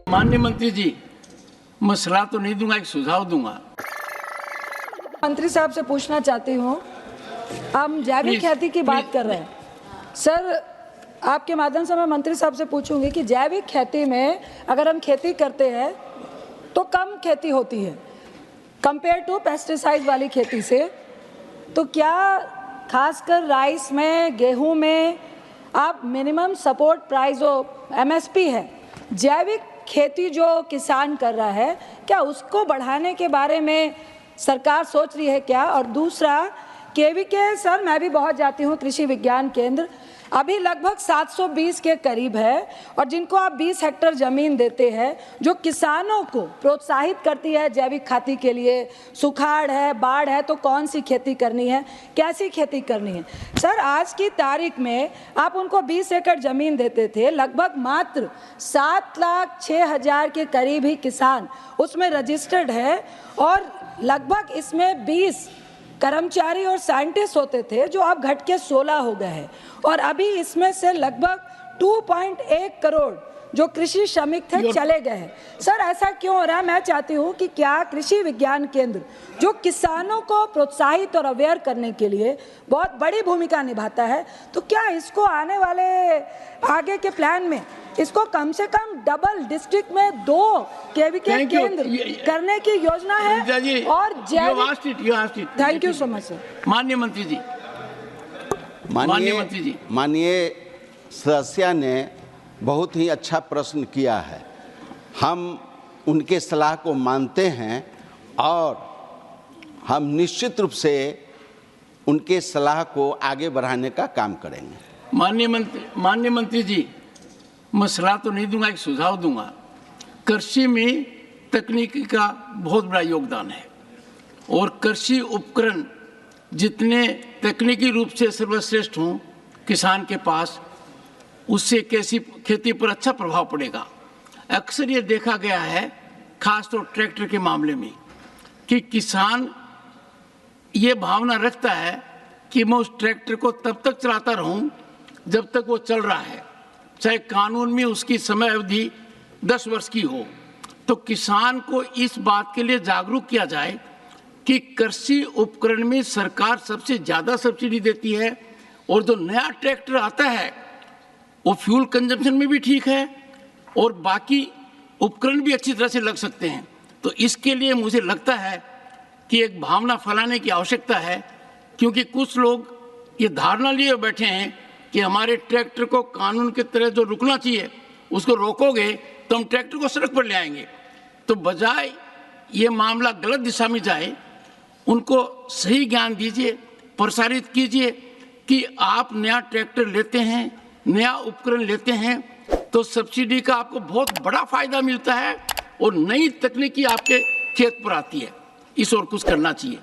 माननीय मंत्री जी, मैं सलाह तो नहीं दूंगा, एक सुझाव दूंगा। मंत्री साहब से पूछना चाहती हूँ, हम जैविक खेती की बात कर रहे हैं सर, आपके माध्यम से मैं मंत्री साहब से पूछूंगी कि जैविक खेती में अगर हम खेती करते हैं तो कम खेती होती है कंपेयर टू पेस्टिसाइड वाली खेती से, तो क्या खासकर राइस में, गेहूं में आप मिनिमम सपोर्ट प्राइस जो MSP है, जैविक खेती जो किसान कर रहा है, क्या उसको बढ़ाने के बारे में सरकार सोच रही है क्या? और दूसरा, KVK सर, मैं भी बहुत जाती हूँ कृषि विज्ञान केंद्र, अभी लगभग 720 के करीब है, और जिनको आप 20 हेक्टेयर ज़मीन देते हैं, जो किसानों को प्रोत्साहित करती है जैविक खेती के लिए। सुखाड़ है, बाढ़ है, तो कौन सी खेती करनी है, कैसी खेती करनी है। सर, आज की तारीख में आप उनको 20 एकड़ ज़मीन देते थे, लगभग मात्र 7,06,000 के करीब ही किसान उसमें रजिस्टर्ड है, और लगभग इसमें 20 कर्मचारी और साइंटिस्ट होते थे, जो अब घट के 16 हो गए हैं, और अभी इसमें से लगभग 2.1 करोड़ जो कृषि श्रमिक थे चले गए हैं। सर, ऐसा क्यों हो रहा है? मैं चाहती हूँ कि क्या कृषि विज्ञान केंद्र जो किसानों को प्रोत्साहित और अवेयर करने के लिए बहुत बड़ी भूमिका निभाता है, तो क्या इसको आने वाले आगे के प्लान में इसको कम से कम डबल डिस्ट्रिक्ट में 2 KVK केंद्र करने की योजना है? और thank you so much sir. माननीय मंत्री जी, माननीय सदस्य ने बहुत ही अच्छा प्रश्न किया है। हम उनके सलाह को मानते हैं और हम निश्चित रूप से उनके सलाह को आगे बढ़ाने का काम करेंगे। माननीय मंत्री जी, मैं सलाह तो नहीं दूंगा, एक सुझाव दूंगा। कृषि में तकनीकी का बहुत बड़ा योगदान है, और कृषि उपकरण जितने तकनीकी रूप से सर्वश्रेष्ठ हों किसान के पास, उससे कैसी खेती पर अच्छा प्रभाव पड़ेगा। अक्सर ये देखा गया है, खासतौर ट्रैक्टर के मामले में, कि किसान ये भावना रखता है कि मैं उस ट्रैक्टर को तब तक चलाता रहूं जब तक वो चल रहा है, चाहे कानून में उसकी समय अवधि 10 वर्ष की हो। तो किसान को इस बात के लिए जागरूक किया जाए कि कृषि उपकरण में सरकार सबसे ज़्यादा सब्सिडी देती है, और जो नया ट्रैक्टर आता है वो फ्यूल कंजम्पशन में भी ठीक है, और बाकी उपकरण भी अच्छी तरह से लग सकते हैं। तो इसके लिए मुझे लगता है कि एक भावना फैलाने की आवश्यकता है, क्योंकि कुछ लोग ये धारणा लिए बैठे हैं कि हमारे ट्रैक्टर को कानून की तरह जो रुकना चाहिए उसको रोकोगे तो हम ट्रैक्टर को सड़क पर ले आएंगे। तो बजाय ये मामला गलत दिशा में जाए, उनको सही ज्ञान दीजिए, प्रसारित कीजिए कि आप नया ट्रैक्टर लेते हैं, नया उपकरण लेते हैं, तो सब्सिडी का आपको बहुत बड़ा फायदा मिलता है, और नई तकनीकी आपके खेत पर आती है। इस और कुछ करना चाहिए।